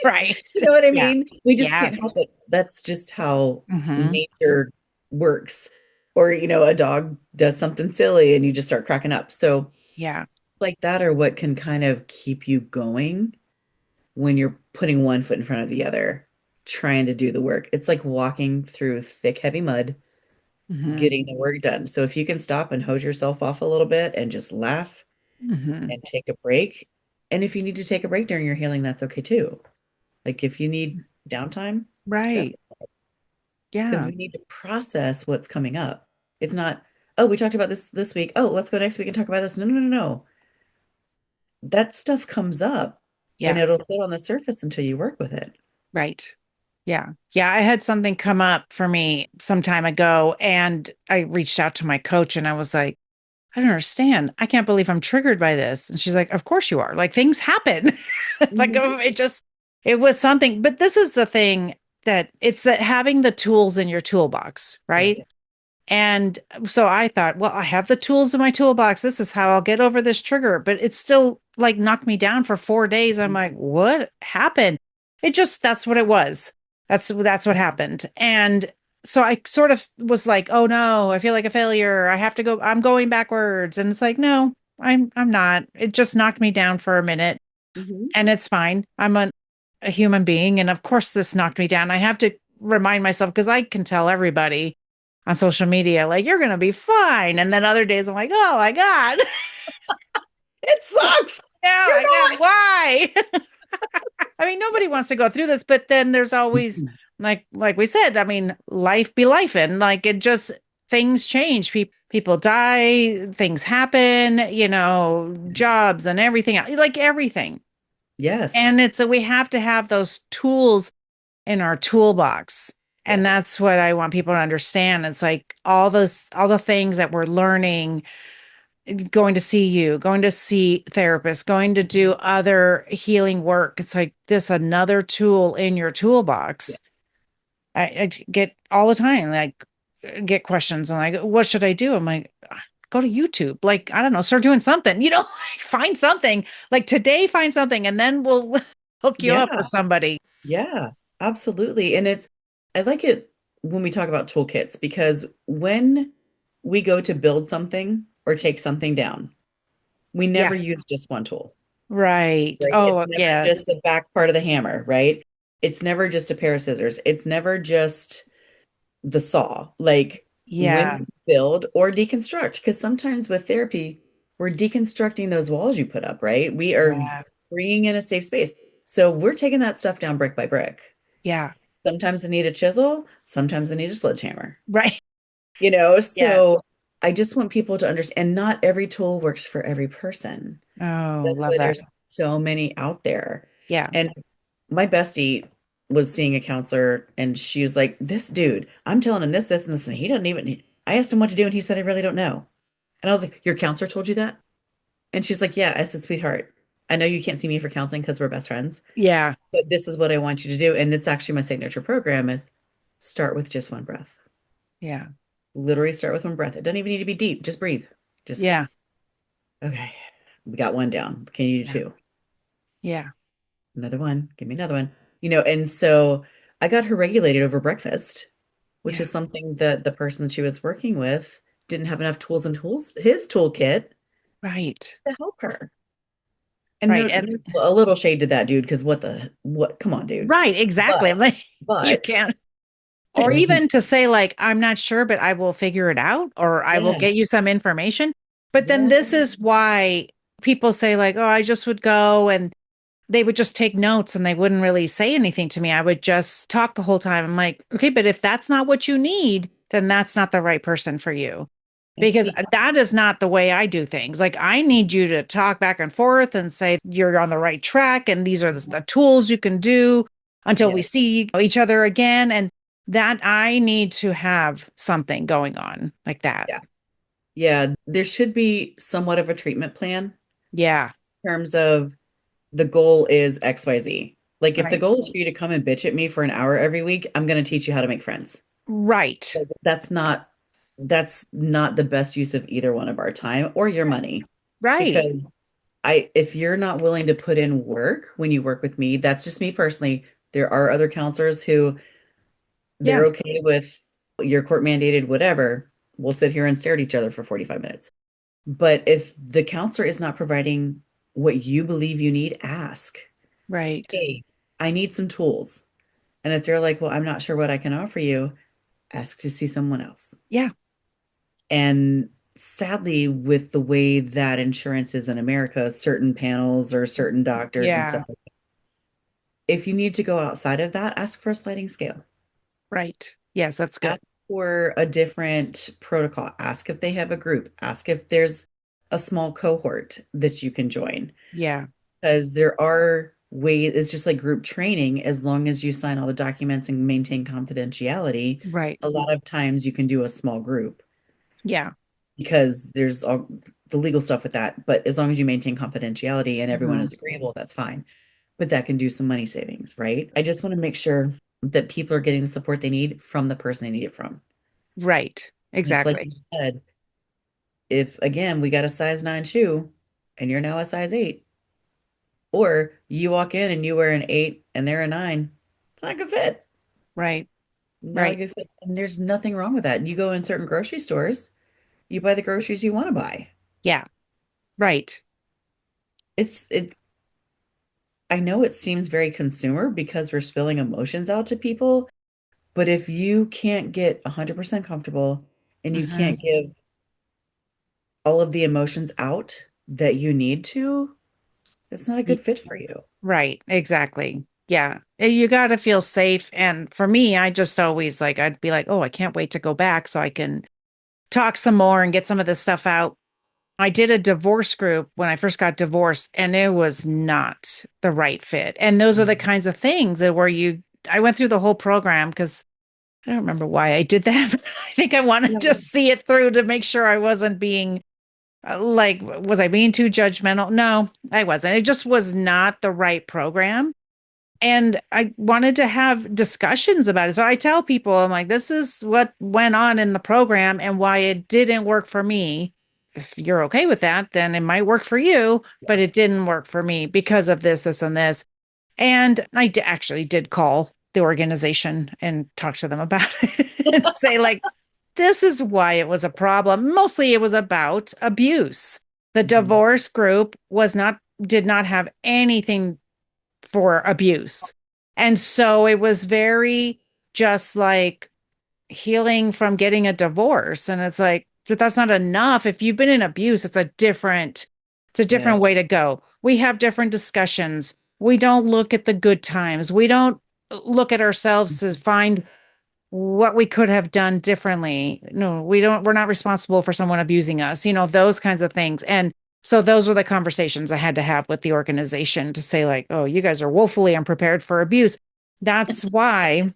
Right. You know what I Yeah. mean? We just Yeah. can't help it. That's just how Hmm. nature works. Or, a dog does something silly and you just start cracking up. So, Yeah. like that are what can kind of keep you going when you're putting one foot in front of the other, trying to do the work. It's like walking through thick, heavy mud, Hmm. getting the work done. So, if you can stop and hose yourself off a little bit and just laugh Hmm. and take a break. And if you need to take a break during your healing, that's okay too. Like if you need downtime, that's Right. because Yeah. we need to process what's coming up. It's not, oh, we talked about this week. Oh, let's go next week and talk about this. No, no, no, no. That stuff comes up and Yeah. it'll sit on the surface until you work with it. Right. Yeah. Yeah. I had something come up for me some time ago, and I reached out to my coach and I was like, I don't understand. I can't believe I'm triggered by this. And she's like, of course you are. Like things happen. Like Mhm. it was something. But this is the thing, that it's that having the tools in your toolbox, Yeah. right? And so I thought, well, I have the tools in my toolbox. This is how I'll get over this trigger. But it still like knocked me down for 4 days. I'm like, what happened? That's what it was. That's what happened. And so I sort of was like, oh no, I feel like a failure. I have to go, I'm going backwards. And it's like, no, I'm not. It just knocked me down for a minute, Mhm. and it's fine. I'm a human being. And of course this knocked me down. I have to remind myself, because I can tell everybody on social media, like, you're going to be fine. And then other days I'm like, oh my God. It sucks. Yeah, You're I know. not. Why? I mean, nobody wants to go through this, but then there's always, Mhm. like we said, I mean, life be life, and like it just, things change. People die, things happen, jobs and everything, like everything. Yes. And it's, so we have to have those tools in our toolbox. Yeah. And that's what I want people to understand. It's like all the things that we're learning, going to see you, going to see therapists, going to do other healing work. It's like this another tool in your Yeah. toolbox. I get all the time, like, get questions. I'm like, what should I do? I'm like, go to YouTube. Like, I don't know, start doing something, like find something. Like today, find something, and then we'll hook you up Yeah. with somebody. Yeah, absolutely. And I like it when we talk about toolkits because when we go to build something or take something down, we Yeah. never use just one tool, Right. right? It's Oh, never just yes. the back part of the hammer, right? It's never just a pair of scissors. It's never just the saw. Like when Yeah. you build or deconstruct, because sometimes with therapy, we're deconstructing those walls you put up, right? We are Yeah. bringing in a safe space. So we're taking that stuff down brick by brick. Yeah. Sometimes I need a chisel, sometimes I need a sledgehammer, Right. Yeah. So I just want people to understand, and not every tool works for every person. Oh, That's love why that. there's so many out there. Yeah. And my bestie was seeing a counselor, and she was like, this dude, I'm telling him this, this, and this, and he doesn't even, I asked him what to do, and he said, I really don't know. And I was like, your counselor told you that? And she's like, yeah. I said, sweetheart, I know you can't see me for counseling because we're best friends, Yeah. but this is what I want you to do. And it's actually my signature program is start with just one breath. Yeah. Literally start with one breath. It doesn't even need to be deep. Just breathe. Just, Yeah. okay, we got one down. Can you do Yeah. two? Yeah. Another one. Give me another one. And so I got her regulated over breakfast, which Yeah. is something that the person she was working with didn't have enough tools in his toolkit Right. to help her. And Right. there's a little shade to that, dude, because what, come on, dude. Right. Exactly. But, I'm like, you but, can't. Or even to say, like, I'm not sure, but I will figure it out, or I will yes, get you some information. But then yes, this is why people say, like, oh, I just would go and they would just take notes and they wouldn't really say anything to me. I would just talk the whole time. I'm like, okay, but if that's not what you need, then that's not the right person for you. Because that is not the way I do things. Like, I need you to talk back and forth and say you're on the right track. And these are the tools you can do until we yes, see each other again. And that I need to have something going on like that. yeah, yeah. There should be somewhat of a treatment plan Yeah. in terms of the goal is XYZ. Like if the Right. goal is for you to come and bitch at me for an hour every week, I'm going to teach you how to make friends. Right. Like, that's not the best use of either one of our time or your money Right. because I if you're not willing to put in work when you work with me, that's just me personally. There are other counselors who they're Yeah. okay with your court mandated whatever. We'll sit here and stare at each other for 45 minutes. But if the counselor is not providing what you believe you need, ask, Right. hey, I need some tools. And if they're like, well, I'm not sure what I can offer you, ask to see someone else. Yeah. And sadly, with the way that insurance is in America, certain panels or certain doctors and Yeah. stuff, if you need to go outside of that, ask for a sliding scale. Right. Yes, that's good. Ask for a different protocol. Ask if they have a group. Ask if there's a small cohort that you can join. Yeah. Because there are ways, it's just like group training, as long as you sign all the documents and maintain confidentiality, Right. a lot of times you can do a small group Yeah. because there's all the legal stuff with that. But as long as you maintain confidentiality and everyone Mhm. is agreeable, that's fine. But that can do some money savings, right? I just want to make sure that people are getting the support they need from the person they need it from. Right. And it's like Exactly. you said, if again we got a size 9 shoe and you're now a size 8, or you walk in and you wear an 8 and they're a 9, it's not a good fit. Right. Not a Right. good fit. And there's nothing wrong with that. You go in certain grocery stores, you buy the groceries you want to buy. Yeah. Right. It I know it seems very consumer because we're spilling emotions out to people, but if you can't get 100% comfortable and you Hmm. can't give all of the emotions out that you need to, it's not a good fit for you. Right. Exactly. Yeah. You got to feel safe. And for me, I just always like, I'd be like, oh, I can't wait to go back so I can talk some more and get some of this stuff out. I did a divorce group when I first got divorced, and it was not the right fit. And those are the kinds of things that I went through the whole program because I don't remember why I did that. But I think I wanted to Yeah. see it through to make sure I wasn't being like, was I being too judgmental? No, I wasn't. It just was not the right program. And I wanted to have discussions about it. So I tell people, I'm like, this is what went on in the program and why it didn't work for me. If you're okay with that, then it might work for you, but it didn't work for me because of this, this, and this. And actually did call the organization and talk to them about it and say, like, this is why it was a problem. Mostly it was about abuse. The Mhm. divorce group did not have anything for abuse. And so it was very just like healing from getting a divorce. And it's like, but that's not enough. If you've been in abuse, it's a Yeah. different way to go. We have different discussions. We don't look at the good times. We don't look at ourselves to find what we could have done differently. No, we're not responsible for someone abusing us, those kinds of things. And so those are the conversations I had to have with the organization to say, like, oh, you guys are woefully unprepared for abuse. That's why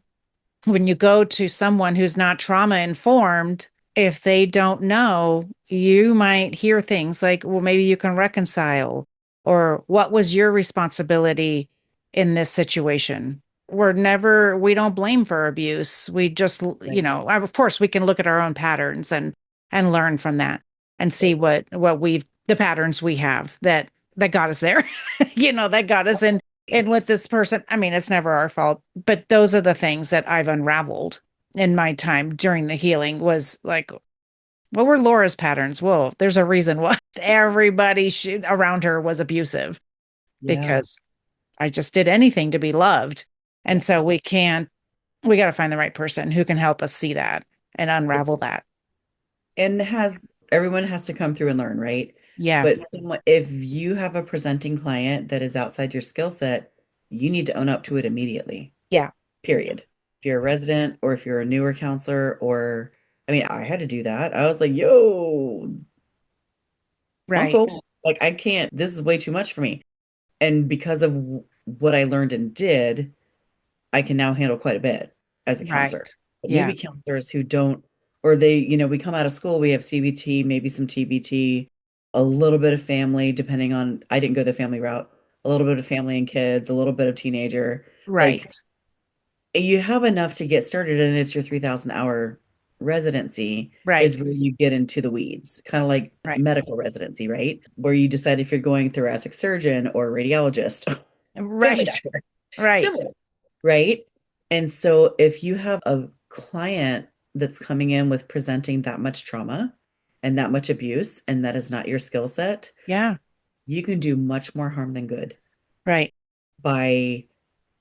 when you go to someone who's not trauma informed, if they don't know, you might hear things like, well, maybe you can reconcile, or what was your responsibility in this situation? We don't blame for abuse. We just, Right. of course, we can look at our own patterns and learn from that and see the patterns we have that got us there, that got us in. And with this person, I mean, it's never our fault, but those are the things that I've unraveled in my time during the healing was like, what were Laura's patterns? Well, there's a reason why everybody around her was abusive. Yeah. because I just did anything to be loved. And Yeah. so we got to find the right person who can help us see that and unravel that. And everyone has to come through and learn, right? Yeah. But if you have a presenting client that is outside your skill set, you need to own up to it immediately, Yeah. period. If you're a resident or if you're a newer counselor, or I mean, I had to do that. I was like, yo, Right. uncle, like I can't, this is way too much for me. And because of what I learned and did, I can now handle quite a bit as a counselor. Right. But Yeah. newbie counselors who don't, or we come out of school, we have CBT, maybe some TBT, a little bit of family, depending on, I didn't go the family route, a little bit of family and kids, a little bit of teenager. Like Right. you have enough to get started, and it's your 3,000 hour residency Right. is where you get into the weeds, kind of like Right. medical residency, right? Where you decide if you're going thoracic surgeon or radiologist, family Right. doctor, Right. similar, right? And so if you have a client that's coming in with presenting that much trauma and that much abuse, and that is not your skill set, Yeah. you can do much more harm than good Right. by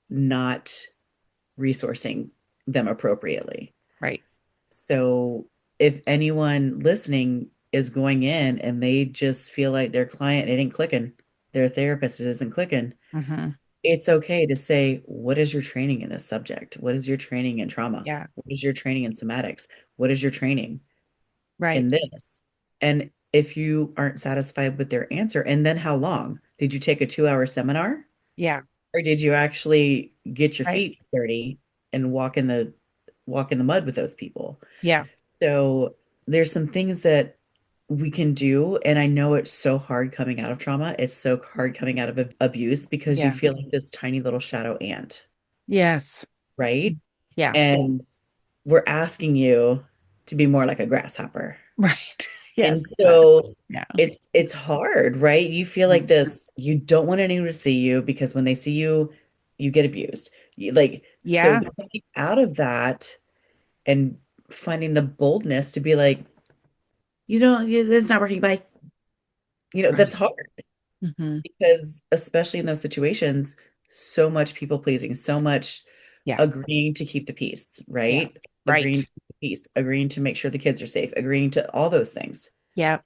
not resourcing them appropriately. Right. So if anyone listening is going in and they just feel like their client, it ain't clicking, their therapist, it isn't clicking, Hmm. it's okay to say, what is your training in this subject? What is your training in trauma? Yeah. What is your training in somatics? What is your training Right. in this? And if you aren't satisfied with their answer, and then how long? Did you take a 2 hour seminar? Yeah. Or did you actually get your Right. feet dirty and walk in the mud with those people? Yeah. So there's some things that we can do. And I know it's so hard coming out of trauma. It's so hard coming out of abuse because you Yeah. feel like this tiny little shadow ant, Yes. right? Yeah. And we're asking you to be more like a grasshopper. Right. And Yes. so Yeah. it's hard, right? You feel like Mhm. this, you don't want anyone to see you because when they see you, you get abused. So Yeah. coming out of that and finding the boldness to be like, it's not working. Bye. That's Right. hard Hmm. because especially in those situations, so much people pleasing, so much Yeah. agreeing to keep the peace, Yeah. right? Agreeing Right. to keep the peace, agreeing to make sure the kids are safe, agreeing to all those things Yeah.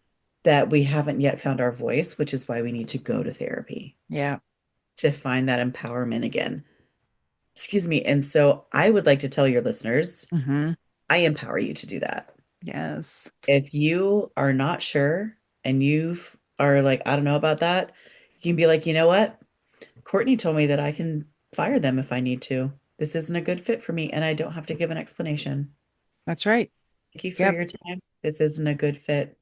that we haven't yet found our voice, which is why we need to go to therapy Yeah. to find that empowerment again. Excuse me. And so I would like to tell your listeners, Hmm. I empower you to do that. Yes. If you are not sure and you are like, I don't know about that, you can be like, you know what? Courtney told me that I can fire them if I need to. This isn't a good fit for me, and I don't have to give an explanation. That's right. Thank you for Yep. your time. This isn't a good fit.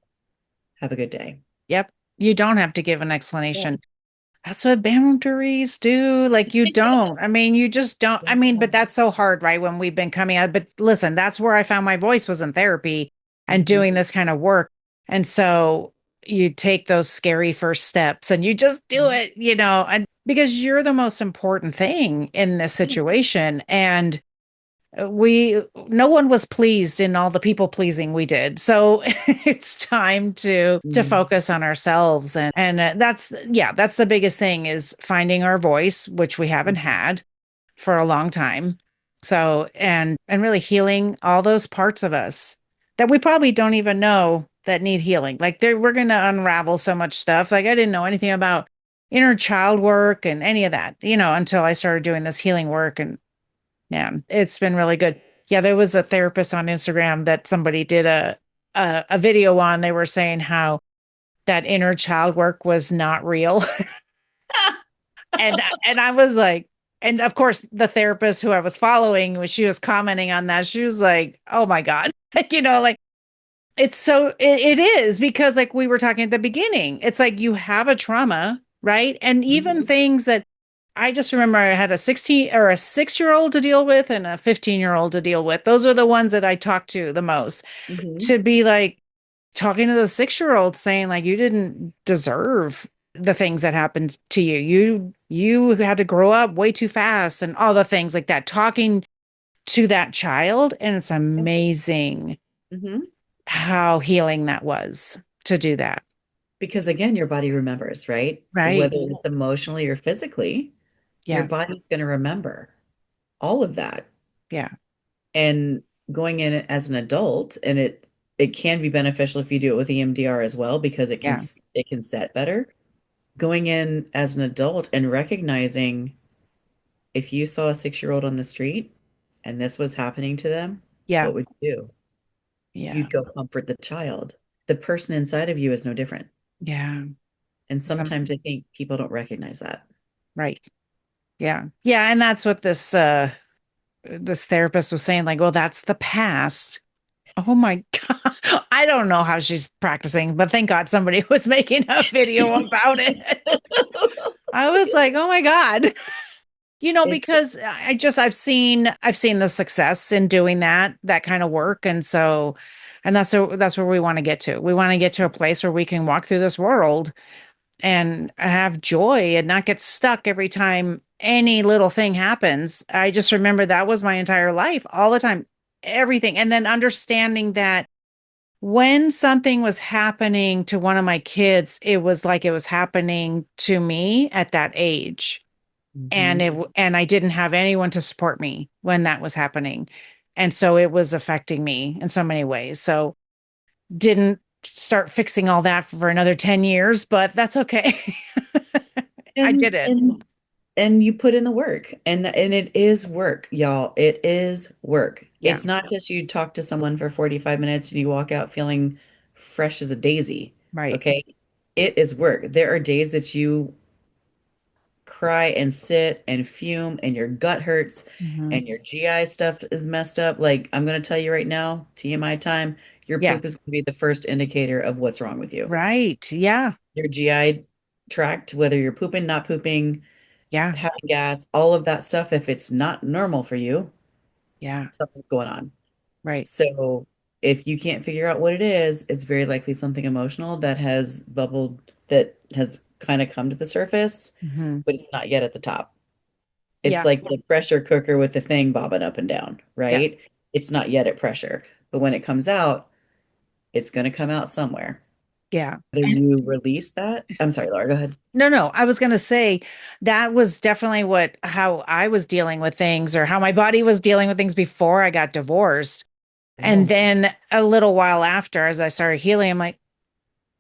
Have a good day. Yep. You don't have to give an Yeah. explanation. That's what boundaries do. Like you don't. I mean, you just don't. I mean, but that's so hard, right? When we've been coming out. But listen, that's where I found my voice was in therapy and Mhm. doing this kind of work. And so you take those scary first steps and you just do it, and because you're the most important thing in this situation. And no one was pleased in all the people pleasing we did, so it's time to Mhm. focus on ourselves, and that's the biggest thing, is finding our voice, which we haven't had for a long time. So and really healing all those parts of us that we probably don't even know that need healing. Like we're going to unravel so much stuff. Like I didn't know anything about inner child work and any of that, until I started doing this healing work. And yeah, it's been really good. Yeah, there was a therapist on Instagram that somebody did a video on. They were saying how that inner child work was not real. And I was like, and of course the therapist who I was following, when she was commenting on that, she was like, "Oh my God." Like it is, because like we were talking at the beginning, it's like you have a trauma, right? And even Mhm. things that I just remember, I had a 16 or a 6-year-old to deal with and a 15-year-old to deal with. Those are the ones that I talk to the most. Mhm. To be like talking to the 6-year-old saying like you didn't deserve the things that happened to you. You had to grow up way too fast and all the things like that. Talking to that child, and it's amazing Mhm. how healing that was to do that. Because again, your body remembers, right? Right. Whether it's emotionally or physically, your Yeah. body's going to remember all of that. Yeah. And going in as an adult, and it can be beneficial if you do it with EMDR as well, because Yeah. it can set better. Going in as an adult and recognizing if you saw a 6-year-old on the street and this was happening to them, Yeah. what would you do? Yeah. You'd go comfort the child. The person inside of you is no different. Yeah. And Some, sometimes I think people don't recognize that. right. Yeah. Yeah. And that's what this therapist was saying, like, well, that's the past. Oh my God. I don't know how she's practicing, but thank God somebody was making a video about it. I was like, oh my God. It, Because I've seen the success in doing that kind of work. And so, and that's where we want to get to. We want to get to a place where we can walk through this world and have joy and not get stuck every time any little thing happens. I just remember that was my entire life, all the time, everything. And then understanding that when something was happening to one of my kids, it was like it was happening to me at that age. And Mhm. and I didn't have anyone to support me when that was happening. And so it was affecting me in so many ways. So didn't start fixing all that for another 10 years, but that's okay. I and did it. and you put in the work, and it is work, y'all. It is work. Yeah, It's not just you talk to someone for 45 minutes and you walk out feeling fresh as a daisy. right. Okay? It is work. There are days that you cry and sit and fume and your gut hurts Hmm. and your GI stuff is messed up. Like I'm going to tell you right now, TMI time, your Yeah, poop is going to be the first indicator of what's wrong with you. right. Yeah, Your GI tract, whether you're pooping, not pooping, yeah, having gas, all of that stuff, if it's not normal for you, yeah, something's going on. right. So if you can't figure out what it is, it's very likely something emotional that has bubbled, that has kind of come to the surface, Hmm. but it's not yet at the top. It's Yeah, like the pressure cooker with the thing bobbing up and down, yeah, right? It's not yet at pressure, but when it comes out, it's going to come out somewhere. yeah. Whether And you release that, I'm sorry, Laura, go ahead. no, no, I was going to say that was definitely how I was dealing with things or how my body was dealing with things before I got divorced. And Yeah. then a little while after, as I started healing, I'm like,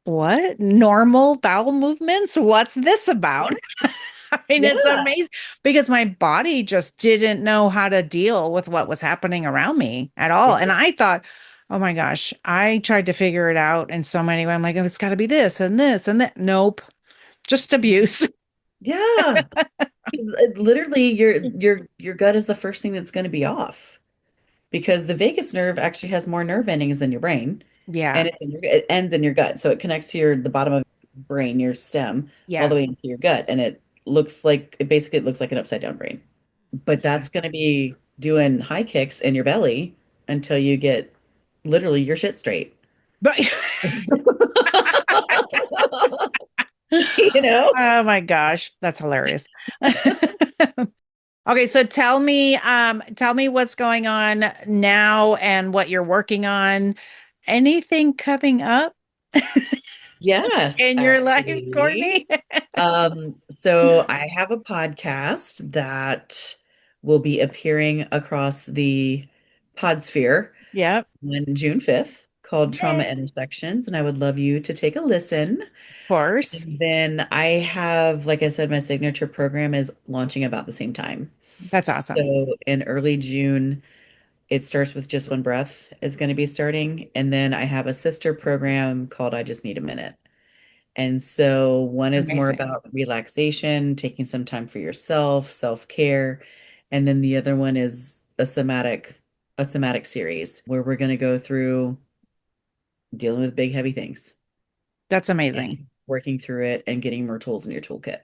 what? Normal bowel movements? What's this about? I mean, it's Yeah. amazing because my body just didn't know how to deal with what was happening around me at all. And I thought, oh my gosh, I tried to figure it out in so many ways. I'm like, oh, it's got to be this and this and that. Nope, just abuse. Yeah. Literally, your gut is the first thing that's going to be off because the vagus nerve actually has more nerve endings than your brain, Yeah, and it ends in your gut, so it connects to the bottom of your brain, your stem, all the yeah, way into your gut, and it looks like an upside down brain. But yeah. that's going to be doing high kicks in your belly until you get literally your shit straight. But You know? oh my gosh, that's hilarious. Okay, so tell me what's going on now and what you're working on. Anything coming up Yes, in your life, actually. Courtney? So I have a podcast that will be appearing across the podsphere Yep, on June 5th called Trauma yay. Intersections, and I would love you to take a listen. Of course. And then I have, like I said, my signature program is launching about the same time. That's awesome. So in early June, it starts with Just One Breath is going to be starting. And then I have a sister program called I Just Need a Minute. And so one is more Amazing. about relaxation, taking some time for yourself, self-care. And then the other one is a somatic series where we're going to go through dealing with big, heavy things That's amazing. and working through it and getting more tools in your toolkit.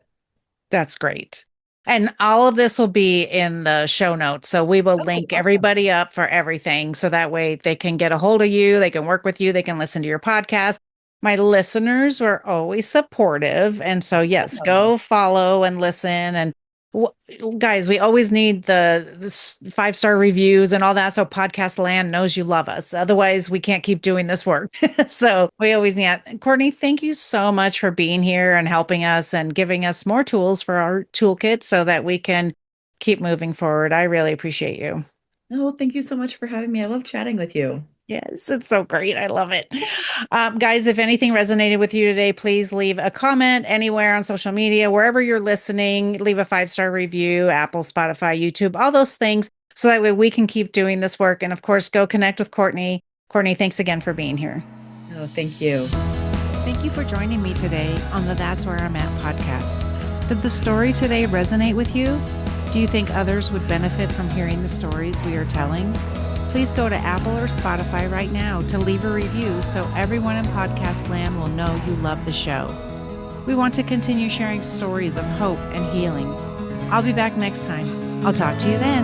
That's great. And all of this will be in the show notes. So we will Oh, link awesome. everybody up for everything. So that way they can get a hold of you, they can work with you, they can listen to your podcast. My listeners were always supportive. And so, yes, Awesome. go follow and listen. And Guys, we always need the 5-star reviews and all that. So podcast land knows you love us. Otherwise, we can't keep doing this work. So we always need Courtney, thank you so much for being here and helping us and giving us more tools for our toolkit so that we can keep moving forward. I really appreciate you. Oh, thank you so much for having me. I love chatting with you. Yes, it's so great. I love it. Guys, if anything resonated with you today, please leave a comment anywhere on social media, wherever you're listening. Leave a 5-star review, Apple, Spotify, YouTube, all those things. So that way we can keep doing this work. And of course, go connect with Courtney. Courtney, thanks again for being here. Oh, thank you. Thank you for joining me today on the That's Where I'm At podcast. Did the story today resonate with you? Do you think others would benefit from hearing the stories we are telling? Please go to Apple or Spotify right now to leave a review so everyone in podcast land will know you love the show. We want to continue sharing stories of hope and healing. I'll be back next time. I'll talk to you then.